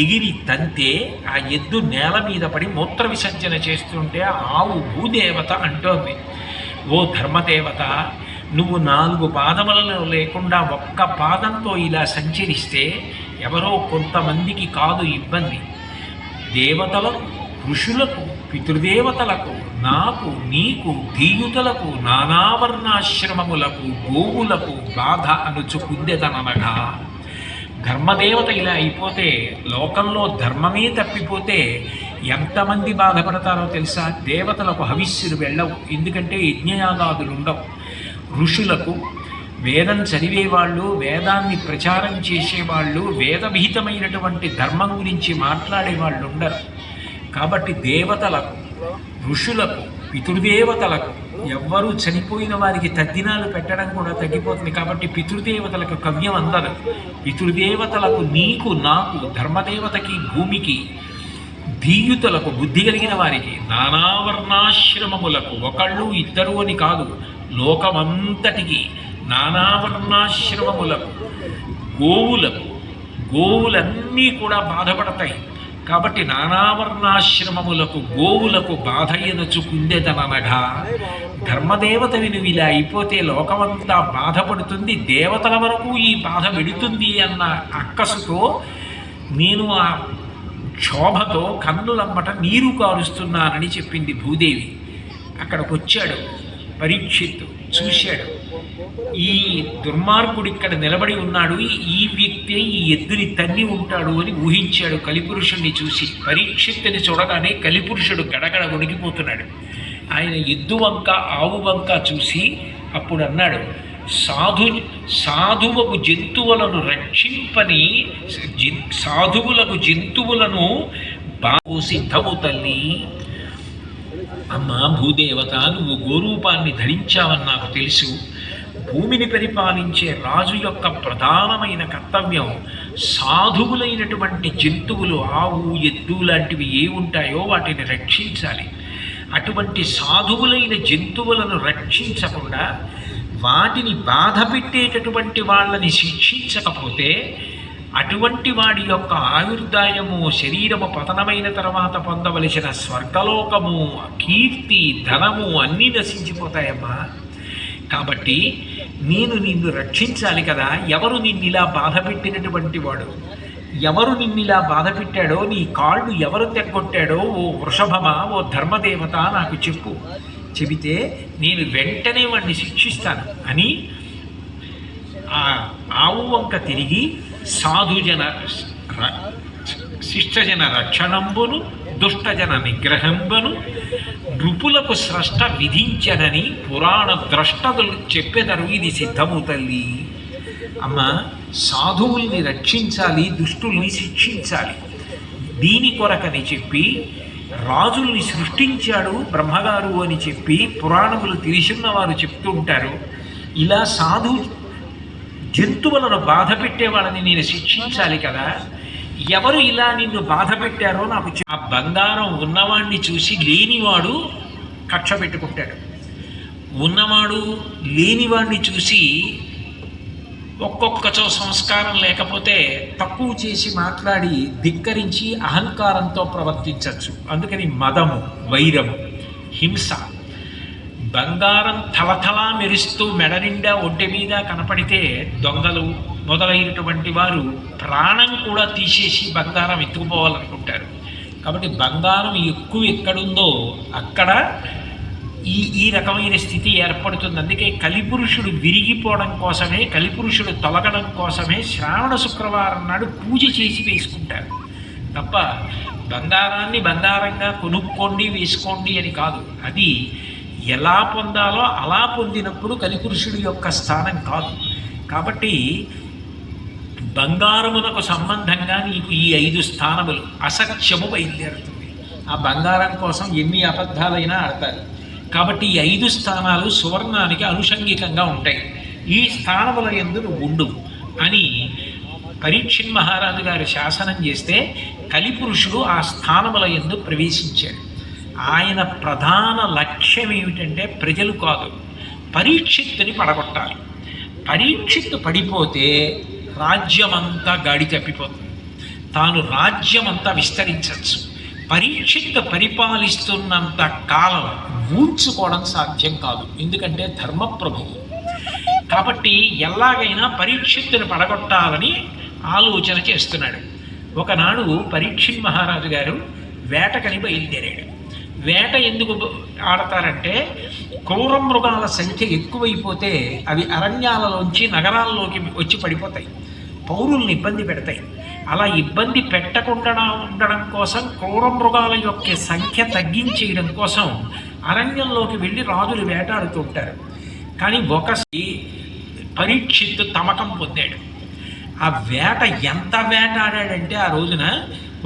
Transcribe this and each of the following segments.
ఎగిరి తంతే ఆ ఎద్దు నేల మీద పడి మూత్ర విసర్జన చేస్తుంటే ఆవు భూదేవత అంటోంది, ఓ ధర్మదేవత, నువ్వు 4 పాదములలో లేకుండా ఒక్క పాదంతో ఇలా సంచరిస్తే ఎవరో కొంతమందికి కాదు ఇబ్బంది. దేవతలకు, ఋషులకు, పితృదేవతలకు, నాకు, నీకు, ధీయుతలకు, నానావర్ణాశ్రమములకు, గోవులకు బాధ అనుచుకుందెదనగా. ధర్మదేవత ఇలా అయిపోతే, లోకంలో ధర్మమే తప్పిపోతే ఎంతమంది బాధపడతారో తెలుసా? దేవతలకు హవిస్సులు వెళ్ళవు, ఎందుకంటే యజ్ఞయాగాదులు ఉండవు. ఋషులకు, వేదం చదివేవాళ్ళు, వేదాన్ని ప్రచారం చేసేవాళ్ళు, వేదవిహితమైనటువంటి ధర్మం గురించి మాట్లాడేవాళ్ళు ఉండరు. కాబట్టి దేవతలకు, ఋషులకు, పితృదేవతలకు, ఎవ్వరూ చనిపోయిన వారికి తద్దినాలు పెట్టడం కూడా తగ్గిపోతుంది. కాబట్టి పితృదేవతలకు కవ్యం అందదు. పితృదేవతలకు, నీకు, నాకు, ధర్మదేవతకి, భూమికి, ధీయుతలకు, బుద్ధి కలిగిన వారికి, నానావర్ణాశ్రమములకు, ఒకళ్ళు ఇద్దరు అని కాదు, లోకమంతటికి, నానావర్ణాశ్రమములకు, గోవులకు, గోవులన్నీ కూడా బాధపడతాయి. కాబట్టి నానావర్ణాశ్రమములకు, గోవులకు బాధ ఎనచుకుందెదనగా. ధర్మదేవతవి నువ్వు ఇలా అయిపోతే లోకమంతా బాధపడుతుంది, దేవతల వరకు ఈ బాధ వెడుతుంది అన్న అక్కసుతో నేను ఆ క్షోభతో కన్నులమ్మట నీరు కారుస్తున్నానని చెప్పింది భూదేవి. అక్కడికి వచ్చాడు పరీక్షిత్తు, చూశాడు, ఈ దుర్మార్గుడు ఇక్కడ నిలబడి ఉన్నాడు, ఈ వ్యక్తే ఈ ఎద్దుని తన్ని ఉంటాడు అని ఊహించాడు కలిపురుషుణ్ణి చూసి. పరీక్షిత్తుని చూడగానే కలిపురుషుడు గడగడ వణికిపోతున్నాడు. ఆయన ఎద్దు వంక, ఆవు వంక చూసి అప్పుడు అన్నాడు, సాధువులకు జంతువులను రక్షింపని, సాధువులకు జంతువులను బాగు సిద్ధము తల్లి. అమ్మా భూదేవత, నువ్వు గోరూపాన్ని ధరించావని నాకు తెలుసు. భూమిని పరిపాలించే రాజు యొక్క ప్రధానమైన కర్తవ్యం సాధువులైనటువంటి జంతువులు, ఆవు, ఎద్దు లాంటివి ఏ ఉంటాయో వాటిని రక్షించాలి. అటువంటి సాధువులైన జంతువులను రక్షించకుండా వాటిని బాధ పెట్టేటటువంటి వాళ్ళని శిక్షించకపోతే అటువంటి వాడి యొక్క ఆయుర్దాయము, శరీరము పతనమైన తర్వాత పొందవలసిన స్వర్గలోకము, కీర్తి, ధనము అన్నీ నశించిపోతాయమ్మా. కాబట్టి నేను నిన్ను రక్షించాలి కదా. ఎవరు నిన్నిలా బాధ పెట్టినటువంటి వాడు, ఎవరు నిన్నిలా బాధ పెట్టాడో, నీ కాళ్ళు ఎవరు తెగ్గొట్టాడో, ఓ వృషభమా, ఓ ధర్మదేవత నాకు చెప్పు. చెబితే నేను వెంటనే వాడిని శిక్షిస్తాను అని ఆ ఆవు వంక తిరిగి, సాధుజన శిష్టజన రక్షణంబును, దుష్టజన నిగ్రహంబును నృపులకు స్రష్ట విధించనని పురాణ ద్రష్టదులు చెప్పెదరు. ఇది సిద్ధము తల్లి. అమ్మ, సాధువుల్ని రక్షించాలి, దుష్టుల్ని శిక్షించాలి. దీని కొరకని చెప్పి రాజుల్ని సృష్టించాడు బ్రహ్మగారు అని చెప్పి పురాణములు తెలిసిన వారు చెప్తూ ఉంటారు. ఇలా సాధు జంతువులను బాధ పెట్టేవాళ్ళని నేను శిక్షించాలి కదా. ఎవరు ఇలా నిన్ను బాధ పెట్టారో నాకు ఆ బంగారం ఉన్నవాడిని చూసి లేనివాడు కక్ష పెట్టుకుంటాడు, ఉన్నవాడు లేనివాడిని చూసి ఒక్కొక్కచో సంస్కారం లేకపోతే తక్కువ చేసి మాట్లాడి ధిక్కరించి అహంకారంతో ప్రవర్తించవచ్చు. అందుకని మదము, వైరము, హింస. బంగారం తలతలా మెరుస్తూ మెడ నిండా ఒంటి మీద కనపడితే దొంగలు మొదలైనటువంటి వారు ప్రాణం కూడా తీసేసి బంగారం ఎత్తుకుపోవాలనుకుంటారు. కాబట్టి బంగారం ఎక్కువ ఎక్కడుందో అక్కడ ఈ రకమైన స్థితి ఏర్పడుతుంది. అందుకే కలిపురుషుడు విరిగిపోవడం కోసమే, కలిపురుషుడు తొలగడం కోసమే శ్రావణ శుక్రవారం నాడు పూజ చేసి వేసుకుంటారు తప్ప బంగారాన్ని బంగారంగా కొనుక్కోండి వేసుకోండి అని కాదు. అది ఎలా పొందాలో అలా పొందినప్పుడు కలిపురుషుడి యొక్క స్థానం కాదు. కాబట్టి బంగారమునకు సంబంధంగా నీకు ఈ 5 స్థానములు అసత్యము బయలుదేరుతుంది. ఆ బంగారం కోసం ఎన్ని అబద్ధాలైనా ఆడతారు. కాబట్టి ఈ 5 స్థానాలు సువర్ణానికి అనుషంగికంగా ఉంటాయి. ఈ స్థానముల యందు నువ్వు ఉండు అని పరీక్షిత్ మహారాజు గారు శాసనం చేస్తే కలిపురుషుడు ఆ స్థానముల యందు ప్రవేశించాడు. ఆయన ప్రధాన లక్ష్యం ఏమిటంటే ప్రజలు కాదు, పరీక్షిత్తుని పడగొట్టాలి. పరీక్షిత్తు పడిపోతే రాజ్యమంతా గాడి తప్పిపోతుంది. తాను రాజ్యం అంతా విస్తరించవచ్చు. పరీక్షిత్ పరిపాలిస్తున్నంత కాలం ఊడ్చుకోవడం సాధ్యం కాదు, ఎందుకంటే ధర్మప్రభువు. కాబట్టి ఎలాగైనా పరీక్షిత్తుని పడగొట్టాలని ఆలోచన చేస్తున్నాడు. ఒకనాడు పరీక్షిత్ మహారాజు గారు వేటకని బయలుదేరాడు. వేట ఎందుకు ఆడతారంటే క్రూర మృగాల సంఖ్య ఎక్కువైపోతే అవి అరణ్యాలలోంచి నగరాల్లోకి వచ్చి పడిపోతాయి, పౌరుల్ని ఇబ్బంది పెడతాయి. అలా ఇబ్బంది పెట్టకుండా ఉండడం కోసం, క్రూర మృగాల యొక్క సంఖ్య తగ్గించేయడం కోసం అరణ్యంలోకి వెళ్ళి రాజులు వేటాడుతూ ఉంటారు. కానీ ఒకసారి పరీక్షిత్తు తమకం పొందాడు. ఆ వేట ఎంత వేటాడాడంటే ఆ రోజున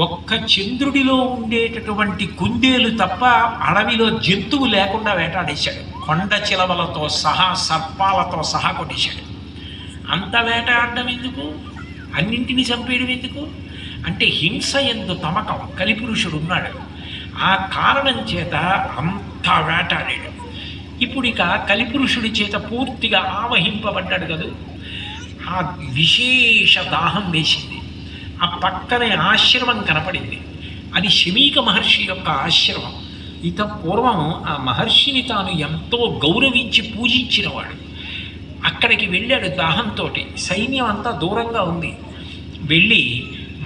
ఒక్క చంద్రుడిలో ఉండేటటువంటి కుందేలు తప్ప అడవిలో జంతువు లేకుండా వేటాడేశాడు. కొండ చిలవలతో సహా, సర్పాలతో సహా కొట్టేశాడు. అంత వేటాడడం ఎందుకు? అన్నింటినీ చంపేయడం ఎందుకు? అంటే హింస ఎందు తమకం కలిపురుషుడు ఉన్నాడు. ఆ కారణం చేత అంత వేటాడాడు. ఇప్పుడు ఇక కలిపురుషుడి చేత పూర్తిగా ఆవహింపబడ్డాడు కదా. ఆ విశేష దాహం వేసింది. ఆ పక్కనే ఆశ్రమం కనపడింది. అది శమీక మహర్షి యొక్క ఆశ్రమం. ఇత పూర్వం ఆ మహర్షిని తాను ఎంతో గౌరవించి పూజించినవాడు. అక్కడికి వెళ్ళాడు దాహంతో. సైన్యం అంతా దూరంగా ఉంది. వెళ్ళి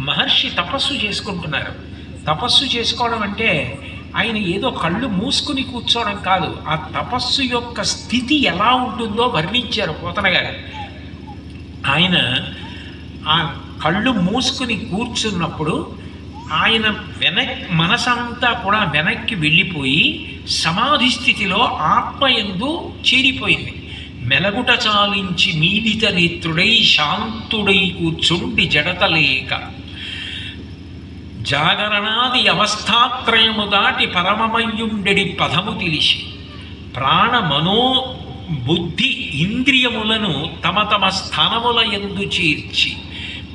మహర్షి తపస్సు చేసుకుంటున్నారు. తపస్సు చేసుకోవడం అంటే ఆయన ఏదో కళ్ళు మూసుకుని కూర్చోవడం కాదు, ఆ తపస్సు యొక్క స్థితి ఎలా ఉంటుందో వర్ణించారు పోతన గారు. ఆయన ఆ కళ్ళు మూసుకుని కూర్చున్నప్పుడు ఆయన మనసంతా కూడా వెనక్కి వెళ్ళిపోయి సమాధి స్థితిలో ఆత్మయందు చేరిపోయింది. మెలగుట చాలించి మీదిత నేత్రుడై శాంతుడై కూర్చుండి జడతలేక జాగరణాది అవస్థాత్రయము దాటి పరమమయ్యుండెడి పదము తెలిసి ప్రాణ మనో బుద్ధి ఇంద్రియములను తమ తమ స్థానముల యందు చేర్చి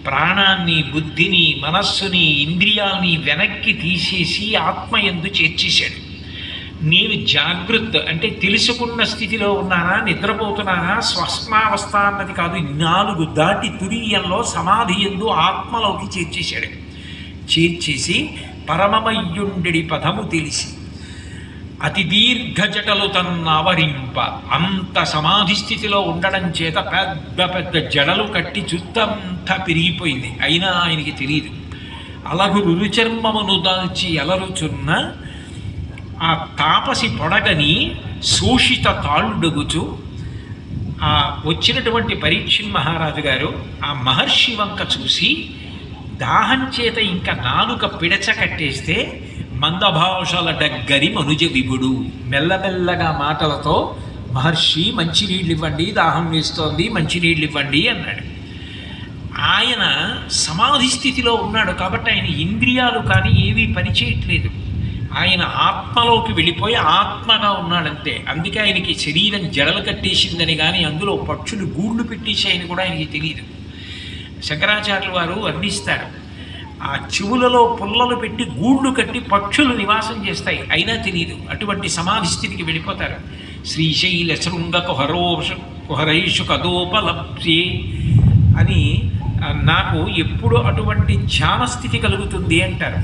ప్రాణాన్ని, బుద్ధిని, మనస్సుని, ఇంద్రియాల్ని వెనక్కి తీసేసి ఆత్మయందు చేర్చేశాడు. నేను జాగృత్ అంటే తెలుసుకున్న స్థితిలో ఉన్నానా, నిద్రపోతున్నానా, స్వప్నావస్థ అన్నది కాదు. 4 దాటి తురీయంలో సమాధి యందు ఆత్మలోకి చేర్చేశాడు. చేర్చేసి పరమమయ్యుండెడి పదము తెలిసి అతి దీర్ఘ జటలు తన్నావరింప, అంత సమాధి స్థితిలో ఉండడం చేత పెద్ద పెద్ద జడలు కట్టి చుట్టంతా పెరిగిపోయింది. అయినా ఆయనకి తెలియదు. అలగు రురుచర్మమును దాల్చి ఎలరుచున్న ఆ తాపసి పొడగని శోషిత తాళ్ళుడగుచు ఆ వచ్చినటువంటి పరీక్షిత్ మహారాజు గారు ఆ మహర్షి వంక చూసి దాహం చేత ఇంకా నాలుక పిడచ కట్టేస్తే మందభాషల డగ్గరి మనుజ విభుడు మెల్లమెల్లగా మాటలతో మహర్షి మంచినీళ్ళు ఇవ్వండి, దాహం వేస్తోంది, మంచినీళ్ళు ఇవ్వండి అన్నాడు. ఆయన సమాధి స్థితిలో ఉన్నాడు కాబట్టి ఆయన ఇంద్రియాలు కానీ ఏవీ పనిచేయట్లేదు. ఆయన ఆత్మలోకి వెళ్ళిపోయి ఆత్మగా ఉన్నాడంతే. అందుకే ఆయనకి శరీరం జడలు కట్టేసిందని కానీ అందులో పక్షులు గూళ్ళు పెట్టేసాయని కూడా ఆయనకి తెలియదు. శంకరాచార్యుల వారు వర్ణిస్తారు, ఆ చెవులలో పుల్లలు పెట్టి గూళ్ళు కట్టి పక్షులు నివాసం చేస్తాయి, అయినా తెలియదు. అటువంటి సమాధి స్థితికి వెళ్ళిపోతారు. శ్రీశైల శృంగ కుహరైషు కదోపలప్సే అని నాకు ఎప్పుడు అటువంటి ధ్యాన స్థితి కలుగుతుంది అంటారు.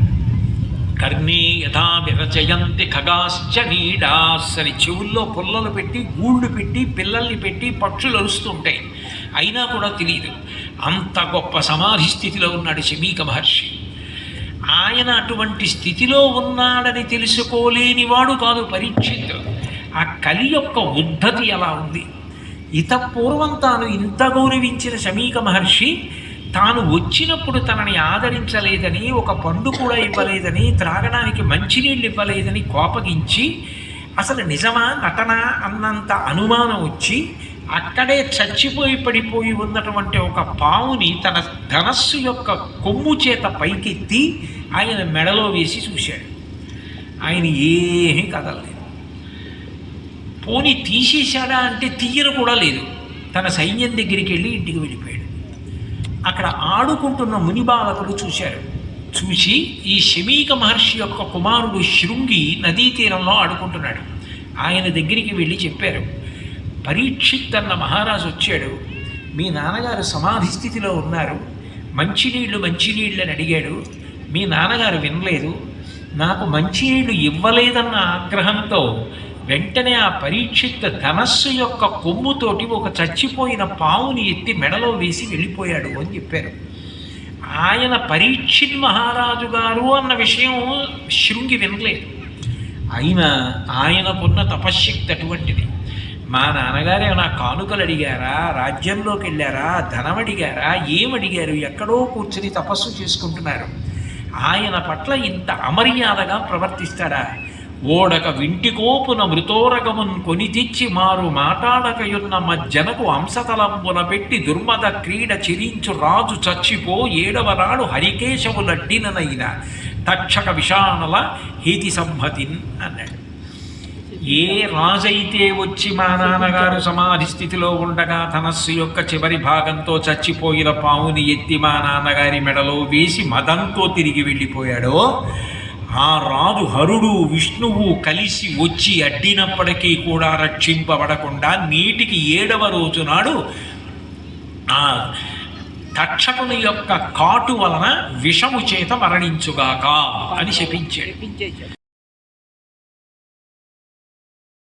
కర్ణే యథా విరచయంతి ఖగాశ్చ నీడాస్ అని చెవుల్లో పుల్లలు పెట్టి గూళ్ళు పెట్టి పిల్లల్ని పెట్టి పక్షులు అరుస్తుంటాయి, అయినా కూడా తెలియదు. అంత గొప్ప సమాధి స్థితిలో ఉన్నాడు శమీక మహర్షి. ఆయన అటువంటి స్థితిలో ఉన్నాడని తెలుసుకోలేనివాడు కాదు పరీక్షిత్. ఆ కలి యొక్క ఉద్ధతి ఎలా ఉంది. ఇత పూర్వం తాను ఇంత గౌరవించిన శమీక మహర్షి తాను వచ్చినప్పుడు తనని ఆదరించలేదని, ఒక పండు కూడా ఇవ్వలేదని, త్రాగడానికి మంచినీళ్ళు ఇవ్వలేదని కోపగించి అసలు నిజమా నటన అన్నంత అనుమానం వచ్చి అక్కడే చచ్చిపోయి పడిపోయి ఉన్నటువంటి ఒక పావుని తన ధనస్సు యొక్క కొమ్ము చేత పైకెత్తి ఆయన మెడలో వేసి చూశాడు. ఆయన ఏమీ కదలలేదు. పోనీ తీసేశాడా అంటే తీయను కూడా లేదు. తన సైన్యం దగ్గరికి వెళ్ళి ఇంటికి వెళ్ళిపోయాడు. అక్కడ ఆడుకుంటున్న మునిబాలకుడు చూశారు. చూసి ఈ శమీక మహర్షి యొక్క కుమారుడు శృంగి నదీ తీరంలో ఆడుకుంటున్నాడు. ఆయన దగ్గరికి వెళ్ళి చెప్పారు, పరీక్షిత్ అన్న మహారాజు వచ్చాడు, మీ నాన్నగారు సమాధి స్థితిలో ఉన్నారు, మంచినీళ్ళు మంచినీళ్ళు అని అడిగాడు. మీ నాన్నగారు వినలేదు. నాకు మంచినీళ్ళు ఇవ్వలేదన్న ఆగ్రహంతో వెంటనే ఆ పరీక్షిత్ ధనస్సు యొక్క కొమ్ముతోటి ఒక చచ్చిపోయిన పావుని ఎత్తి మెడలో వేసి వెళ్ళిపోయాడు అని చెప్పారు. ఆయన పరీక్షిత్ మహారాజు గారు అన్న విషయం శృంగి వినలేదు. ఆయనకున్న తపశ్శక్తి అటువంటిది. మా నాన్నగారు ఏమైనా కానుకలు అడిగారా, రాజ్యంలోకి వెళ్ళారా, ధనం అడిగారా, ఏమడిగారు? ఎక్కడో కూర్చుని తపస్సు చేసుకుంటున్నారు. ఆయన పట్ల ఇంత అమర్యాదగా ప్రవర్తిస్తాడా? ఓడక వింటికోపున మృతోరగమున్ కొని తెచ్చి మారు మాటాడకయున్న మజ్జనకు అంశతలంబున పెట్టి దుర్మద క్రీడ చిరించు రాజు చచ్చిపో ఏడవనాడు హరికేశవులడ్డిననైన తక్షక విషానల హేతి సంహతిన్ అన్నాడు. ఏ రాజైతే వచ్చి మా నాన్నగారు సమాధి స్థితిలో ఉండగా ధనస్సు యొక్క చివరి భాగంతో చచ్చిపోయిన పావుని ఎత్తి మా నాన్నగారి మెడలో వేసి మదంతో తిరిగి వెళ్ళిపోయాడో, ఆ రాజు హరుడు విష్ణువు కలిసి వచ్చి అడ్డినప్పటికీ కూడా రక్షింపబడకుండా నీటికి 7వ రోజు నాడు ఆ తక్షకుని యొక్క కాటు వలన విషము చేత మరణించుగాక అని శపించాడు.